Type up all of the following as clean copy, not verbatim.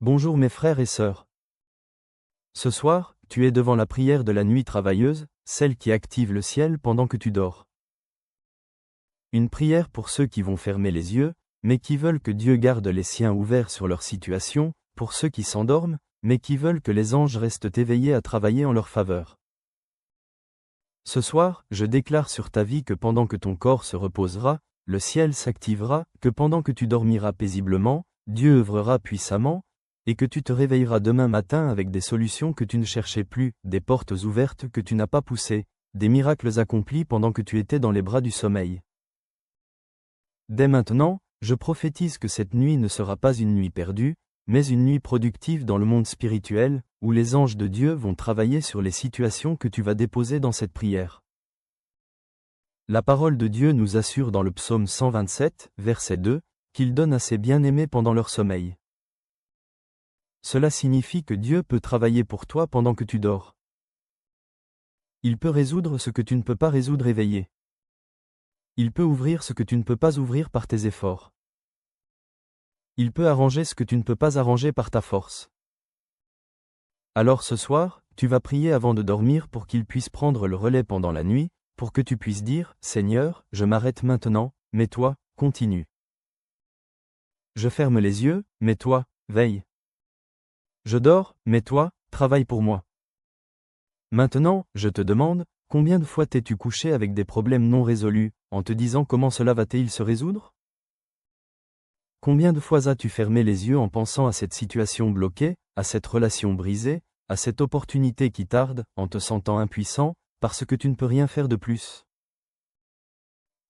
Bonjour mes frères et sœurs. Ce soir, tu es devant la prière de la nuit travailleuse, celle qui active le ciel pendant que tu dors. Une prière pour ceux qui vont fermer les yeux, mais qui veulent que Dieu garde les siens ouverts sur leur situation, pour ceux qui s'endorment, mais qui veulent que les anges restent éveillés à travailler en leur faveur. Ce soir, je déclare sur ta vie que pendant que ton corps se reposera, le ciel s'activera, que pendant que tu dormiras paisiblement, Dieu œuvrera puissamment, et que tu te réveilleras demain matin avec des solutions que tu ne cherchais plus, des portes ouvertes que tu n'as pas poussées, des miracles accomplis pendant que tu étais dans les bras du sommeil. Dès maintenant, je prophétise que cette nuit ne sera pas une nuit perdue, mais une nuit productive dans le monde spirituel, où les anges de Dieu vont travailler sur les situations que tu vas déposer dans cette prière. La parole de Dieu nous assure dans le psaume 127, verset 2, qu'il donne à ses bien-aimés pendant leur sommeil. Cela signifie que Dieu peut travailler pour toi pendant que tu dors. Il peut résoudre ce que tu ne peux pas résoudre éveillé. Il peut ouvrir ce que tu ne peux pas ouvrir par tes efforts. Il peut arranger ce que tu ne peux pas arranger par ta force. Alors ce soir, tu vas prier avant de dormir pour qu'il puisse prendre le relais pendant la nuit, pour que tu puisses dire, Seigneur, je m'arrête maintenant, mais toi, continue. Je ferme les yeux, mais toi, veille. Je dors, mais toi, travaille pour moi. Maintenant, je te demande, combien de fois t'es-tu couché avec des problèmes non résolus, en te disant comment cela va-t-il se résoudre? Combien de fois as-tu fermé les yeux en pensant à cette situation bloquée, à cette relation brisée, à cette opportunité qui tarde, en te sentant impuissant, parce que tu ne peux rien faire de plus?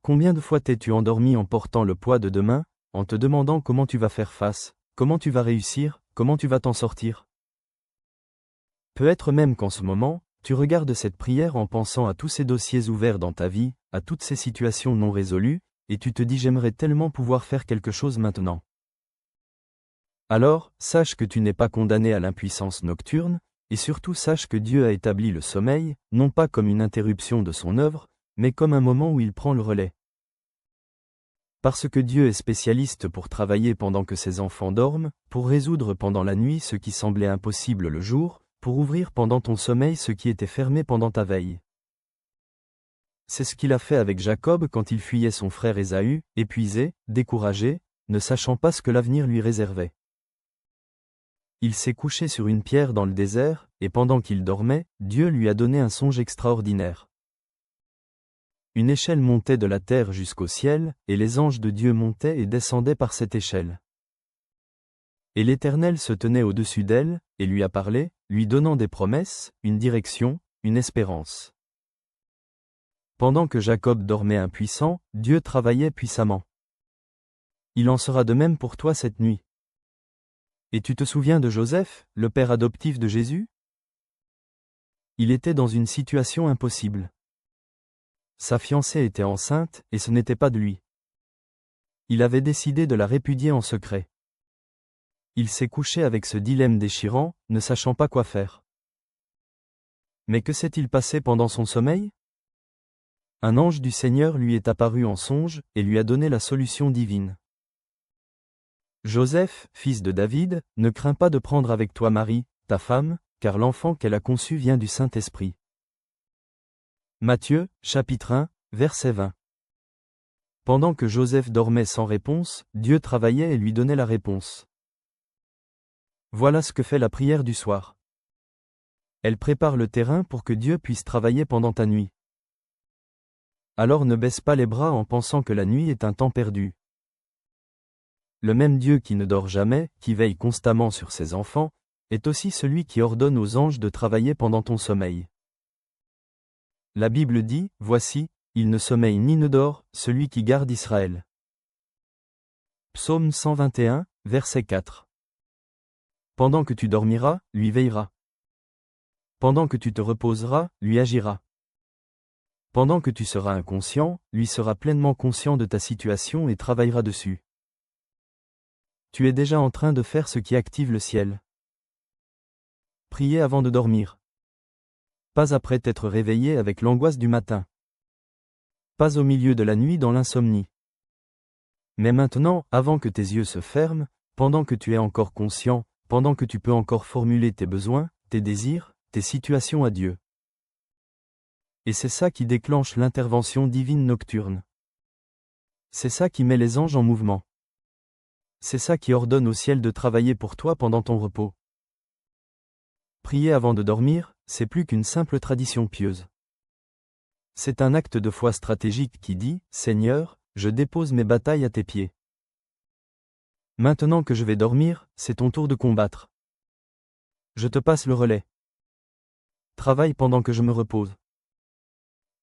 Combien de fois t'es-tu endormi en portant le poids de demain, en te demandant comment tu vas faire face, comment tu vas réussir, comment tu vas t'en sortir? Peut-être même qu'en ce moment, tu regardes cette prière en pensant à tous ces dossiers ouverts dans ta vie, à toutes ces situations non résolues, et tu te dis j'aimerais tellement pouvoir faire quelque chose maintenant. Alors, sache que tu n'es pas condamné à l'impuissance nocturne, et surtout sache que Dieu a établi le sommeil, non pas comme une interruption de son œuvre, mais comme un moment où il prend le relais. Parce que Dieu est spécialiste pour travailler pendant que ses enfants dorment, pour résoudre pendant la nuit ce qui semblait impossible le jour, pour ouvrir pendant ton sommeil ce qui était fermé pendant ta veille. C'est ce qu'il a fait avec Jacob quand il fuyait son frère Ésaü, épuisé, découragé, ne sachant pas ce que l'avenir lui réservait. Il s'est couché sur une pierre dans le désert, et pendant qu'il dormait, Dieu lui a donné un songe extraordinaire. Une échelle montait de la terre jusqu'au ciel, et les anges de Dieu montaient et descendaient par cette échelle. Et l'Éternel se tenait au-dessus d'elle, et lui a parlé, lui donnant des promesses, une direction, une espérance. Pendant que Jacob dormait impuissant, Dieu travaillait puissamment. Il en sera de même pour toi cette nuit. Et tu te souviens de Joseph, le père adoptif de Jésus? Il était dans une situation impossible. Sa fiancée était enceinte, et ce n'était pas de lui. Il avait décidé de la répudier en secret. Il s'est couché avec ce dilemme déchirant, ne sachant pas quoi faire. Mais que s'est-il passé pendant son sommeil? Un ange du Seigneur lui est apparu en songe, et lui a donné la solution divine. Joseph, fils de David, ne crains pas de prendre avec toi Marie, ta femme, car l'enfant qu'elle a conçu vient du Saint-Esprit. Matthieu, chapitre 1, verset 20. Pendant que Joseph dormait sans réponse, Dieu travaillait et lui donnait la réponse. Voilà ce que fait la prière du soir. Elle prépare le terrain pour que Dieu puisse travailler pendant ta nuit. Alors ne baisse pas les bras en pensant que la nuit est un temps perdu. Le même Dieu qui ne dort jamais, qui veille constamment sur ses enfants, est aussi celui qui ordonne aux anges de travailler pendant ton sommeil. La Bible dit, voici, il ne sommeille ni ne dort, celui qui garde Israël. Psaume 121, verset 4. Pendant que tu dormiras, lui veillera. Pendant que tu te reposeras, lui agira. Pendant que tu seras inconscient, lui sera pleinement conscient de ta situation et travaillera dessus. Tu es déjà en train de faire ce qui active le ciel. Prier avant de dormir. Pas après t'être réveillé avec l'angoisse du matin. Pas au milieu de la nuit dans l'insomnie. Mais maintenant, avant que tes yeux se ferment, pendant que tu es encore conscient, pendant que tu peux encore formuler tes besoins, tes désirs, tes situations à Dieu. Et c'est ça qui déclenche l'intervention divine nocturne. C'est ça qui met les anges en mouvement. C'est ça qui ordonne au ciel de travailler pour toi pendant ton repos. Prier avant de dormir, c'est plus qu'une simple tradition pieuse. C'est un acte de foi stratégique qui dit « Seigneur, je dépose mes batailles à tes pieds. Maintenant que je vais dormir, c'est ton tour de combattre. Je te passe le relais. Travaille pendant que je me repose. »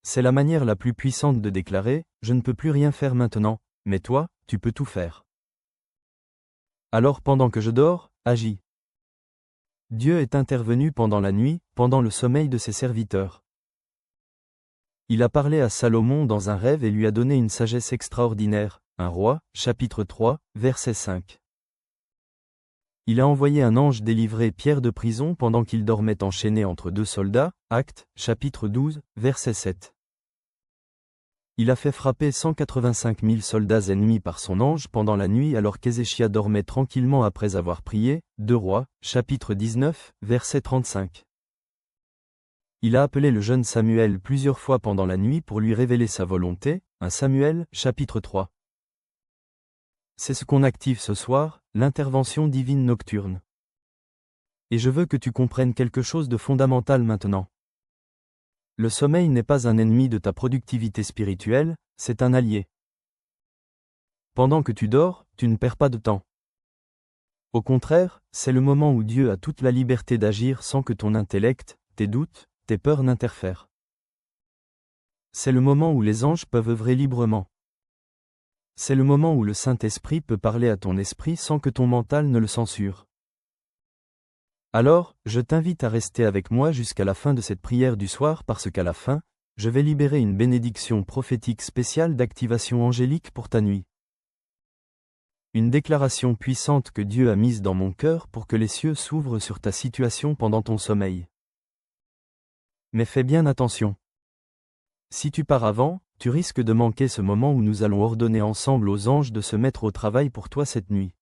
C'est la manière la plus puissante de déclarer « Je ne peux plus rien faire maintenant, mais toi, tu peux tout faire. » Alors pendant que je dors, agis. Dieu est intervenu pendant la nuit, pendant le sommeil de ses serviteurs. Il a parlé à Salomon dans un rêve et lui a donné une sagesse extraordinaire. 1 Roi, chapitre 3, verset 5. Il a envoyé un ange délivrer Pierre de prison pendant qu'il dormait enchaîné entre deux soldats. Actes, chapitre 12, verset 7. Il a fait frapper 185 000 soldats ennemis par son ange pendant la nuit alors qu'Ézéchia dormait tranquillement après avoir prié. 2 Rois, chapitre 19, verset 35. Il a appelé le jeune Samuel plusieurs fois pendant la nuit pour lui révéler sa volonté. 1 Samuel, chapitre 3. C'est ce qu'on active ce soir, l'intervention divine nocturne. Et je veux que tu comprennes quelque chose de fondamental maintenant. Le sommeil n'est pas un ennemi de ta productivité spirituelle, c'est un allié. Pendant que tu dors, tu ne perds pas de temps. Au contraire, c'est le moment où Dieu a toute la liberté d'agir sans que ton intellect, tes doutes, tes peurs n'interfèrent. C'est le moment où les anges peuvent œuvrer librement. C'est le moment où le Saint-Esprit peut parler à ton esprit sans que ton mental ne le censure. Alors, je t'invite à rester avec moi jusqu'à la fin de cette prière du soir parce qu'à la fin, je vais libérer une bénédiction prophétique spéciale d'activation angélique pour ta nuit. Une déclaration puissante que Dieu a mise dans mon cœur pour que les cieux s'ouvrent sur ta situation pendant ton sommeil. Mais fais bien attention. Si tu pars avant, tu risques de manquer ce moment où nous allons ordonner ensemble aux anges de se mettre au travail pour toi cette nuit.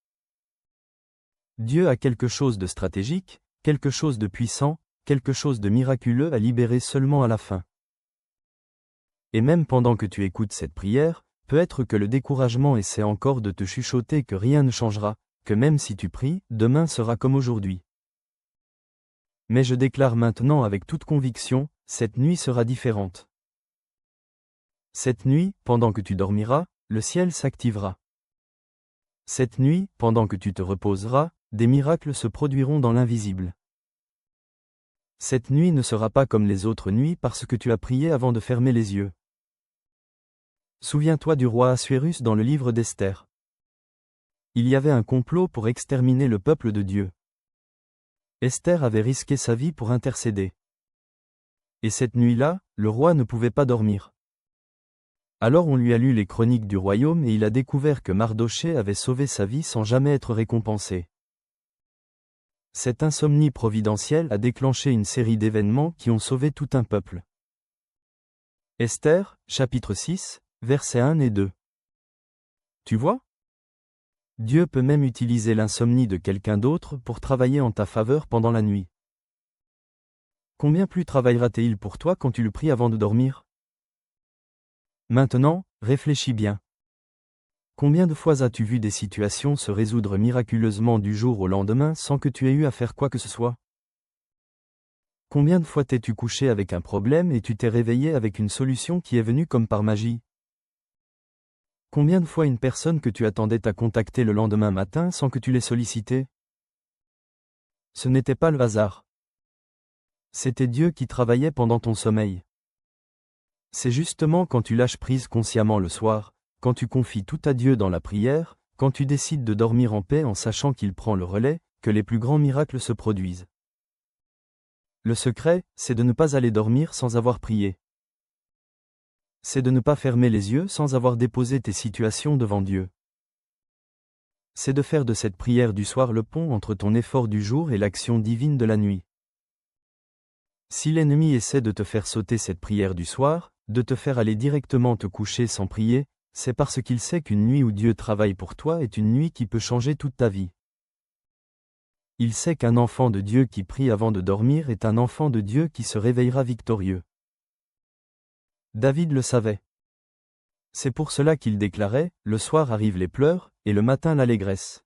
Dieu a quelque chose de stratégique, quelque chose de puissant, quelque chose de miraculeux à libérer seulement à la fin. Et même pendant que tu écoutes cette prière, peut-être que le découragement essaie encore de te chuchoter que rien ne changera, que même si tu pries, demain sera comme aujourd'hui. Mais je déclare maintenant avec toute conviction, cette nuit sera différente. Cette nuit, pendant que tu dormiras, le ciel s'activera. Cette nuit, pendant que tu te reposeras, des miracles se produiront dans l'invisible. Cette nuit ne sera pas comme les autres nuits parce que tu as prié avant de fermer les yeux. Souviens-toi du roi Assuérus dans le livre d'Esther. Il y avait un complot pour exterminer le peuple de Dieu. Esther avait risqué sa vie pour intercéder. Et cette nuit-là, le roi ne pouvait pas dormir. Alors on lui a lu les chroniques du royaume et il a découvert que Mardochée avait sauvé sa vie sans jamais être récompensé. Cette insomnie providentielle a déclenché une série d'événements qui ont sauvé tout un peuple. Esther, chapitre 6, versets 1 et 2. Tu vois ? Dieu peut même utiliser l'insomnie de quelqu'un d'autre pour travailler en ta faveur pendant la nuit. Combien plus travaillera-t-il pour toi quand tu le pries avant de dormir ? Maintenant, réfléchis bien. Combien de fois as-tu vu des situations se résoudre miraculeusement du jour au lendemain sans que tu aies eu à faire quoi que ce soit ? Combien de fois t'es-tu couché avec un problème et tu t'es réveillé avec une solution qui est venue comme par magie ? Combien de fois une personne que tu attendais t'a contacté le lendemain matin sans que tu l'aies sollicité ? Ce n'était pas le hasard. C'était Dieu qui travaillait pendant ton sommeil. C'est justement quand tu lâches prise consciemment le soir, quand tu confies tout à Dieu dans la prière, quand tu décides de dormir en paix en sachant qu'il prend le relais, que les plus grands miracles se produisent. Le secret, c'est de ne pas aller dormir sans avoir prié. C'est de ne pas fermer les yeux sans avoir déposé tes situations devant Dieu. C'est de faire de cette prière du soir le pont entre ton effort du jour et l'action divine de la nuit. Si l'ennemi essaie de te faire sauter cette prière du soir, de te faire aller directement te coucher sans prier, c'est parce qu'il sait qu'une nuit où Dieu travaille pour toi est une nuit qui peut changer toute ta vie. Il sait qu'un enfant de Dieu qui prie avant de dormir est un enfant de Dieu qui se réveillera victorieux. David le savait. C'est pour cela qu'il déclarait, « Le soir arrivent les pleurs, et le matin l'allégresse. »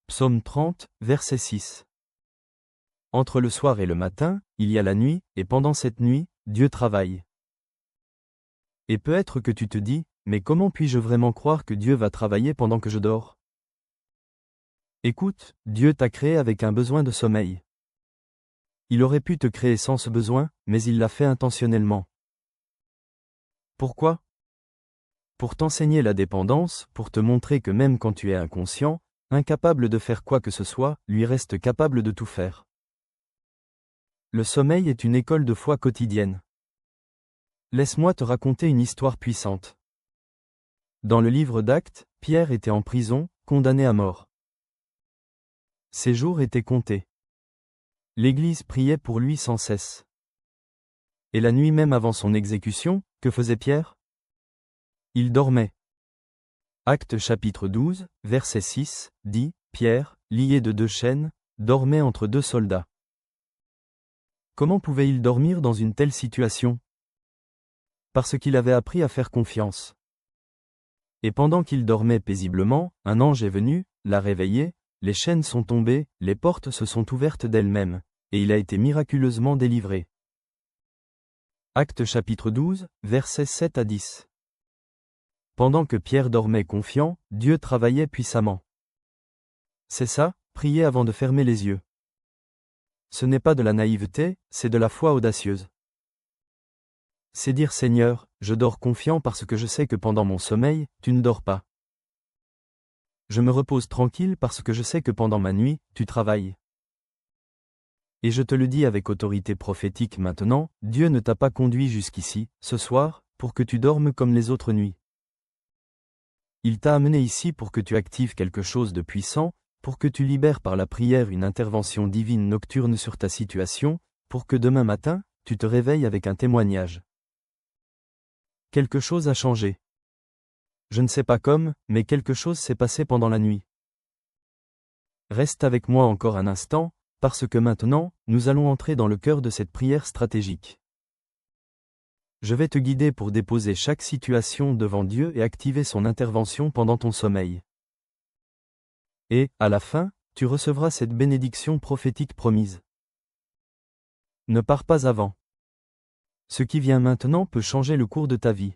Psaume 30, verset 6. Entre le soir et le matin, il y a la nuit, et pendant cette nuit, Dieu travaille. Et peut-être que tu te dis, mais comment puis-je vraiment croire que Dieu va travailler pendant que je dors? Écoute, Dieu t'a créé avec un besoin de sommeil. Il aurait pu te créer sans ce besoin, mais il l'a fait intentionnellement. Pourquoi? Pour t'enseigner la dépendance, pour te montrer que même quand tu es inconscient, incapable de faire quoi que ce soit, lui reste capable de tout faire. Le sommeil est une école de foi quotidienne. Laisse-moi te raconter une histoire puissante. Dans le livre d'Actes, Pierre était en prison, condamné à mort. Ses jours étaient comptés. L'Église priait pour lui sans cesse. Et la nuit même avant son exécution, que faisait Pierre? Il dormait. Actes chapitre 12, verset 6, dit, Pierre, lié de 2 chaînes, dormait entre 2 soldats. Comment pouvait-il dormir dans une telle situation? Parce qu'il avait appris à faire confiance. Et pendant qu'il dormait paisiblement, un ange est venu, l'a réveillé, les chaînes sont tombées, les portes se sont ouvertes d'elles-mêmes, et il a été miraculeusement délivré. Actes chapitre 12, versets 7 à 10. Pendant que Pierre dormait confiant, Dieu travaillait puissamment. C'est ça, prier avant de fermer les yeux. Ce n'est pas de la naïveté, c'est de la foi audacieuse. C'est dire Seigneur, je dors confiant parce que je sais que pendant mon sommeil, tu ne dors pas. Je me repose tranquille parce que je sais que pendant ma nuit, tu travailles. Et je te le dis avec autorité prophétique maintenant, Dieu ne t'a pas conduit jusqu'ici, ce soir, pour que tu dormes comme les autres nuits. Il t'a amené ici pour que tu actives quelque chose de puissant, pour que tu libères par la prière une intervention divine nocturne sur ta situation, pour que demain matin, tu te réveilles avec un témoignage. Quelque chose a changé. Je ne sais pas comme, mais quelque chose s'est passé pendant la nuit. Reste avec moi encore un instant, parce que maintenant, nous allons entrer dans le cœur de cette prière stratégique. Je vais te guider pour déposer chaque situation devant Dieu et activer son intervention pendant ton sommeil. Et, à la fin, tu recevras cette bénédiction prophétique promise. Ne pars pas avant. Ce qui vient maintenant peut changer le cours de ta vie.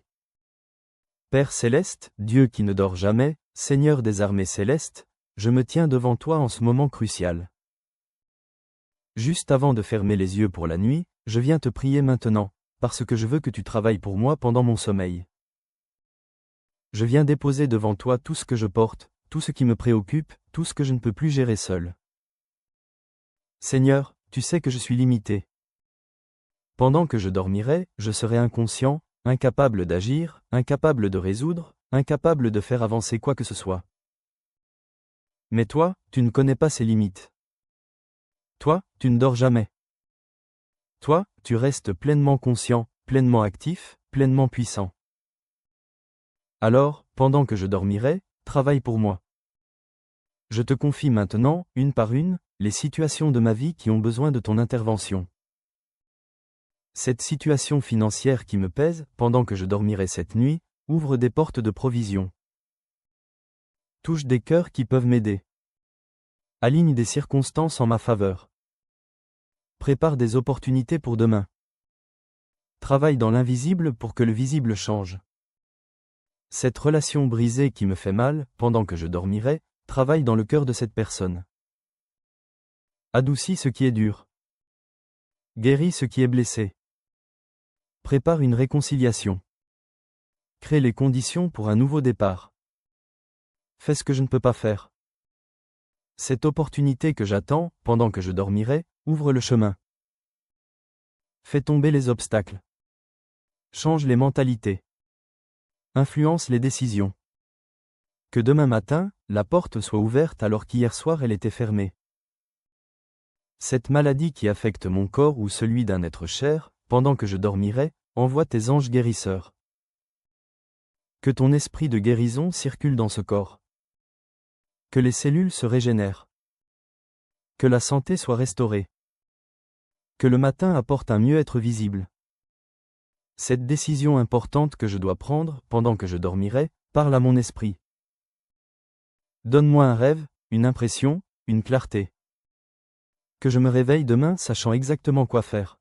Père céleste, Dieu qui ne dort jamais, Seigneur des armées célestes, je me tiens devant toi en ce moment crucial. Juste avant de fermer les yeux pour la nuit, je viens te prier maintenant, parce que je veux que tu travailles pour moi pendant mon sommeil. Je viens déposer devant toi tout ce que je porte, tout ce qui me préoccupe, tout ce que je ne peux plus gérer seul. Seigneur, tu sais que je suis limité. Pendant que je dormirai, je serai inconscient, incapable d'agir, incapable de résoudre, incapable de faire avancer quoi que ce soit. Mais toi, tu ne connais pas ces limites. Toi, tu ne dors jamais. Toi, tu restes pleinement conscient, pleinement actif, pleinement puissant. Alors, pendant que je dormirai, travaille pour moi. Je te confie maintenant, une par une, les situations de ma vie qui ont besoin de ton intervention. Cette situation financière qui me pèse, pendant que je dormirai cette nuit, ouvre des portes de provision. Touche des cœurs qui peuvent m'aider. Aligne des circonstances en ma faveur. Prépare des opportunités pour demain. Travaille dans l'invisible pour que le visible change. Cette relation brisée qui me fait mal, pendant que je dormirai, travaille dans le cœur de cette personne. Adoucis ce qui est dur. Guéris ce qui est blessé. Prépare une réconciliation. Crée les conditions pour un nouveau départ. Fais ce que je ne peux pas faire. Cette opportunité que j'attends, pendant que je dormirai, ouvre le chemin. Fais tomber les obstacles. Change les mentalités. Influence les décisions. Que demain matin, la porte soit ouverte alors qu'hier soir elle était fermée. Cette maladie qui affecte mon corps ou celui d'un être cher, pendant que je dormirai, envoie tes anges guérisseurs. Que ton esprit de guérison circule dans ce corps. Que les cellules se régénèrent. Que la santé soit restaurée. Que le matin apporte un mieux-être visible. Cette décision importante que je dois prendre, pendant que je dormirai, parle à mon esprit. Donne-moi un rêve, une impression, une clarté. Que je me réveille demain sachant exactement quoi faire.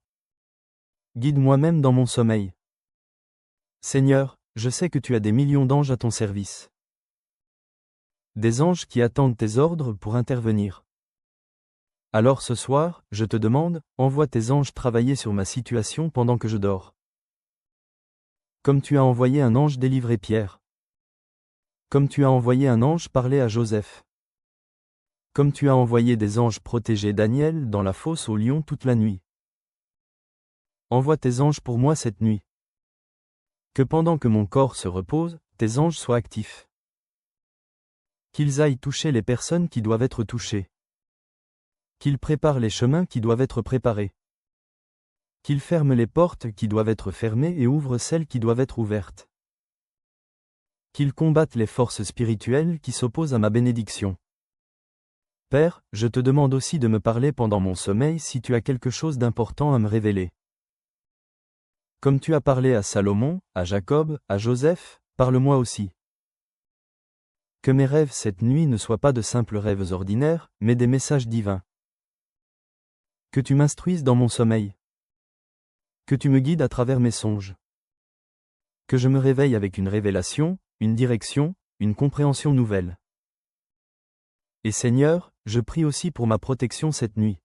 Guide-moi même dans mon sommeil. Seigneur, je sais que tu as des millions d'anges à ton service. Des anges qui attendent tes ordres pour intervenir. Alors ce soir, je te demande, envoie tes anges travailler sur ma situation pendant que je dors. Comme tu as envoyé un ange délivrer Pierre. Comme tu as envoyé un ange parler à Joseph. Comme tu as envoyé des anges protéger Daniel dans la fosse aux lions toute la nuit. Envoie tes anges pour moi cette nuit. Que pendant que mon corps se repose, tes anges soient actifs. Qu'ils aillent toucher les personnes qui doivent être touchées. Qu'ils préparent les chemins qui doivent être préparés. Qu'ils ferment les portes qui doivent être fermées et ouvrent celles qui doivent être ouvertes. Qu'ils combattent les forces spirituelles qui s'opposent à ma bénédiction. Père, je te demande aussi de me parler pendant mon sommeil si tu as quelque chose d'important à me révéler. Comme tu as parlé à Salomon, à Jacob, à Joseph, parle-moi aussi. Que mes rêves cette nuit ne soient pas de simples rêves ordinaires, mais des messages divins. Que tu m'instruises dans mon sommeil. Que tu me guides à travers mes songes. Que je me réveille avec une révélation, une direction, une compréhension nouvelle. Et Seigneur, je prie aussi pour ma protection cette nuit.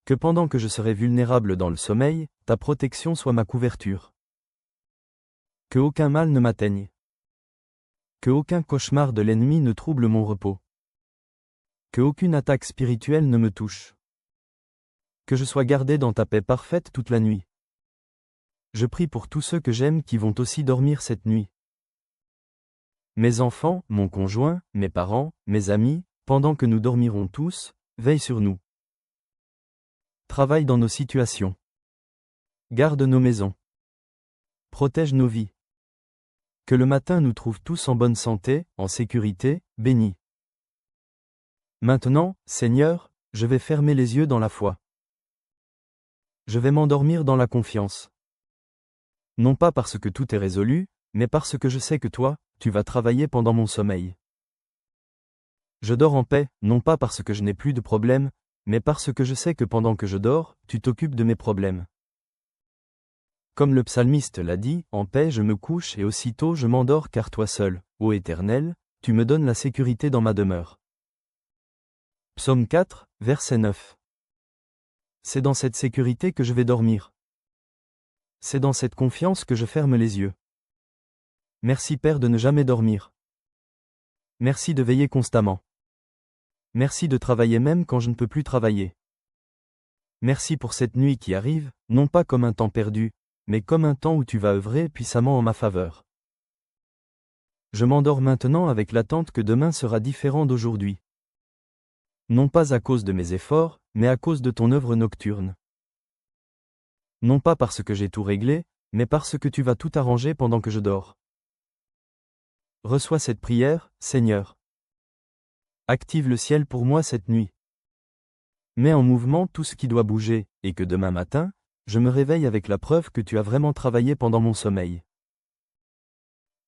Que pendant que je serai vulnérable dans le sommeil, ta protection soit ma couverture. Que aucun mal ne m'atteigne. Que aucun cauchemar de l'ennemi ne trouble mon repos. Que aucune attaque spirituelle ne me touche. Que je sois gardé dans ta paix parfaite toute la nuit. Je prie pour tous ceux que j'aime qui vont aussi dormir cette nuit. Mes enfants, mon conjoint, mes parents, mes amis, pendant que nous dormirons tous, veille sur nous. Travaille dans nos situations. Garde nos maisons. Protège nos vies. Que le matin nous trouve tous en bonne santé, en sécurité, bénis. Maintenant, Seigneur, je vais fermer les yeux dans la foi. Je vais m'endormir dans la confiance. Non pas parce que tout est résolu, mais parce que je sais que toi, tu vas travailler pendant mon sommeil. Je dors en paix, non pas parce que je n'ai plus de problèmes, mais parce que je sais que pendant que je dors, tu t'occupes de mes problèmes. Comme le psalmiste l'a dit, en paix je me couche et aussitôt je m'endors car toi seul, ô Éternel, tu me donnes la sécurité dans ma demeure. Psaume 4, verset 9. C'est dans cette sécurité que je vais dormir. C'est dans cette confiance que je ferme les yeux. Merci Père de ne jamais dormir. Merci de veiller constamment. Merci de travailler même quand je ne peux plus travailler. Merci pour cette nuit qui arrive, non pas comme un temps perdu, mais comme un temps où tu vas œuvrer puissamment en ma faveur. Je m'endors maintenant avec l'attente que demain sera différent d'aujourd'hui. Non pas à cause de mes efforts, mais à cause de ton œuvre nocturne. Non pas parce que j'ai tout réglé, mais parce que tu vas tout arranger pendant que je dors. Reçois cette prière, Seigneur. Active le ciel pour moi cette nuit. Mets en mouvement tout ce qui doit bouger, et que demain matin, je me réveille avec la preuve que tu as vraiment travaillé pendant mon sommeil.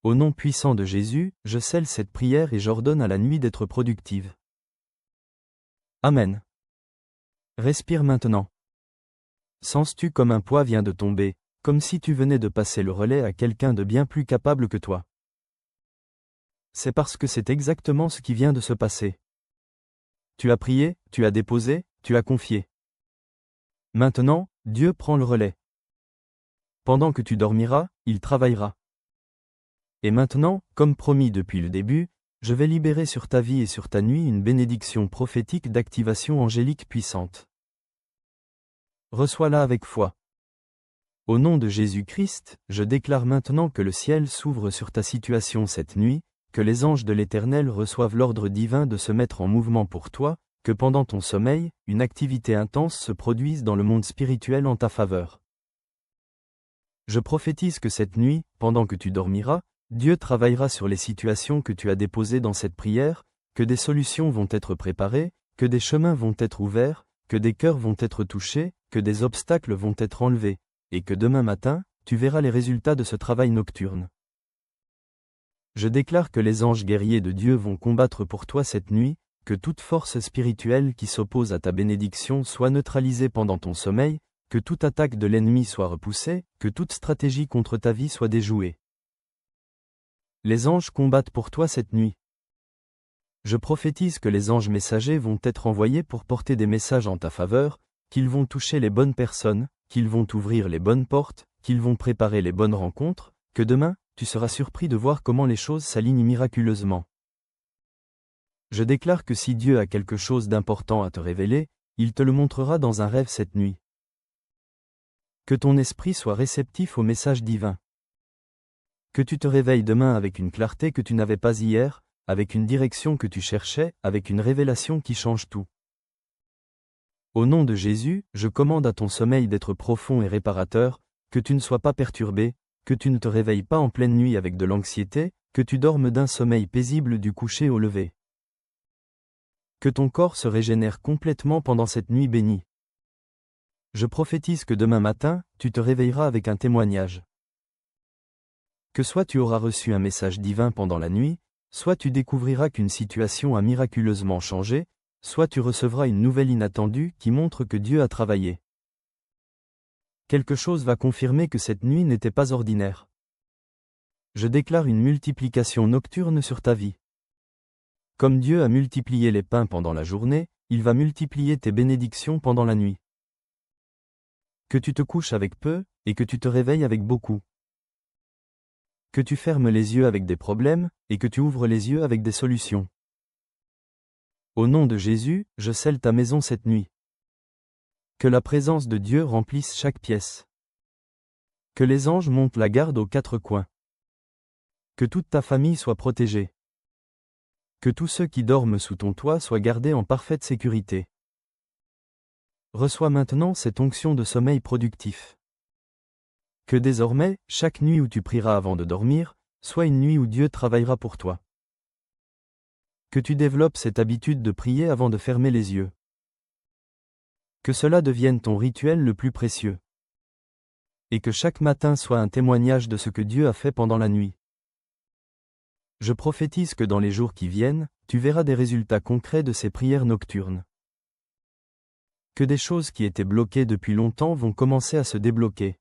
Au nom puissant de Jésus, je scelle cette prière et j'ordonne à la nuit d'être productive. Amen. Respire maintenant. Sens-tu comme un poids vient de tomber, comme si tu venais de passer le relais à quelqu'un de bien plus capable que toi? C'est parce que c'est exactement ce qui vient de se passer. Tu as prié, tu as déposé, tu as confié. Maintenant, Dieu prend le relais. Pendant que tu dormiras, il travaillera. Et maintenant, comme promis depuis le début, je vais libérer sur ta vie et sur ta nuit une bénédiction prophétique d'activation angélique puissante. Reçois-la avec foi. Au nom de Jésus-Christ, je déclare maintenant que le ciel s'ouvre sur ta situation cette nuit, que les anges de l'Éternel reçoivent l'ordre divin de se mettre en mouvement pour toi, que pendant ton sommeil, une activité intense se produise dans le monde spirituel en ta faveur. Je prophétise que cette nuit, pendant que tu dormiras, Dieu travaillera sur les situations que tu as déposées dans cette prière, que des solutions vont être préparées, que des chemins vont être ouverts, que des cœurs vont être touchés, que des obstacles vont être enlevés, et que demain matin, tu verras les résultats de ce travail nocturne. Je déclare que les anges guerriers de Dieu vont combattre pour toi cette nuit, que toute force spirituelle qui s'oppose à ta bénédiction soit neutralisée pendant ton sommeil, que toute attaque de l'ennemi soit repoussée, que toute stratégie contre ta vie soit déjouée. Les anges combattent pour toi cette nuit. Je prophétise que les anges messagers vont être envoyés pour porter des messages en ta faveur, qu'ils vont toucher les bonnes personnes, qu'ils vont ouvrir les bonnes portes, qu'ils vont préparer les bonnes rencontres, que demain, tu seras surpris de voir comment les choses s'alignent miraculeusement. Je déclare que si Dieu a quelque chose d'important à te révéler, il te le montrera dans un rêve cette nuit. Que ton esprit soit réceptif au message divin. Que tu te réveilles demain avec une clarté que tu n'avais pas hier, avec une direction que tu cherchais, avec une révélation qui change tout. Au nom de Jésus, je commande à ton sommeil d'être profond et réparateur, que tu ne sois pas perturbé, que tu ne te réveilles pas en pleine nuit avec de l'anxiété, que tu dormes d'un sommeil paisible du coucher au lever. Que ton corps se régénère complètement pendant cette nuit bénie. Je prophétise que demain matin, tu te réveilleras avec un témoignage. Que soit tu auras reçu un message divin pendant la nuit, soit tu découvriras qu'une situation a miraculeusement changé, soit tu recevras une nouvelle inattendue qui montre que Dieu a travaillé. Quelque chose va confirmer que cette nuit n'était pas ordinaire. Je déclare une multiplication nocturne sur ta vie. Comme Dieu a multiplié les pains pendant la journée, il va multiplier tes bénédictions pendant la nuit. Que tu te couches avec peu, et que tu te réveilles avec beaucoup. Que tu fermes les yeux avec des problèmes, et que tu ouvres les yeux avec des solutions. Au nom de Jésus, je scelle ta maison cette nuit. Que la présence de Dieu remplisse chaque pièce. Que les anges montent la garde aux quatre coins. Que toute ta famille soit protégée. Que tous ceux qui dorment sous ton toit soient gardés en parfaite sécurité. Reçois maintenant cette onction de sommeil productif. Que désormais, chaque nuit où tu prieras avant de dormir, soit une nuit où Dieu travaillera pour toi. Que tu développes cette habitude de prier avant de fermer les yeux. Que cela devienne ton rituel le plus précieux. Et que chaque matin soit un témoignage de ce que Dieu a fait pendant la nuit. Je prophétise que dans les jours qui viennent, tu verras des résultats concrets de ces prières nocturnes. Que des choses qui étaient bloquées depuis longtemps vont commencer à se débloquer.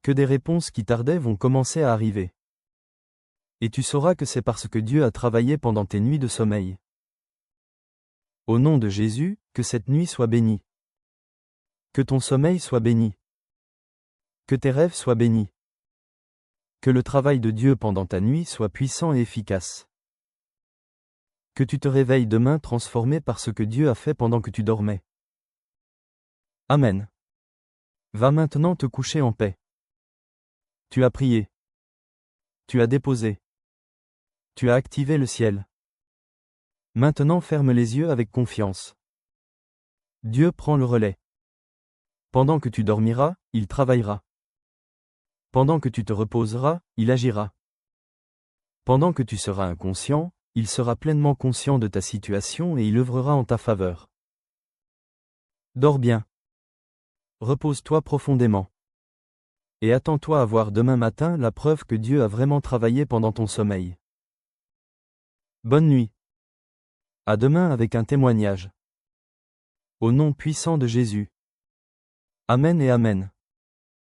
Que des réponses qui tardaient vont commencer à arriver. Et tu sauras que c'est parce que Dieu a travaillé pendant tes nuits de sommeil. Au nom de Jésus, que cette nuit soit bénie. Que ton sommeil soit béni. Que tes rêves soient bénis. Que le travail de Dieu pendant ta nuit soit puissant et efficace. Que tu te réveilles demain transformé par ce que Dieu a fait pendant que tu dormais. Amen. Va maintenant te coucher en paix. Tu as prié. Tu as déposé. Tu as activé le ciel. Maintenant ferme les yeux avec confiance. Dieu prend le relais. Pendant que tu dormiras, il travaillera. Pendant que tu te reposeras, il agira. Pendant que tu seras inconscient, il sera pleinement conscient de ta situation et il œuvrera en ta faveur. Dors bien. Repose-toi profondément. Et attends-toi à voir demain matin la preuve que Dieu a vraiment travaillé pendant ton sommeil. Bonne nuit. À demain avec un témoignage. Au nom puissant de Jésus. Amen et Amen.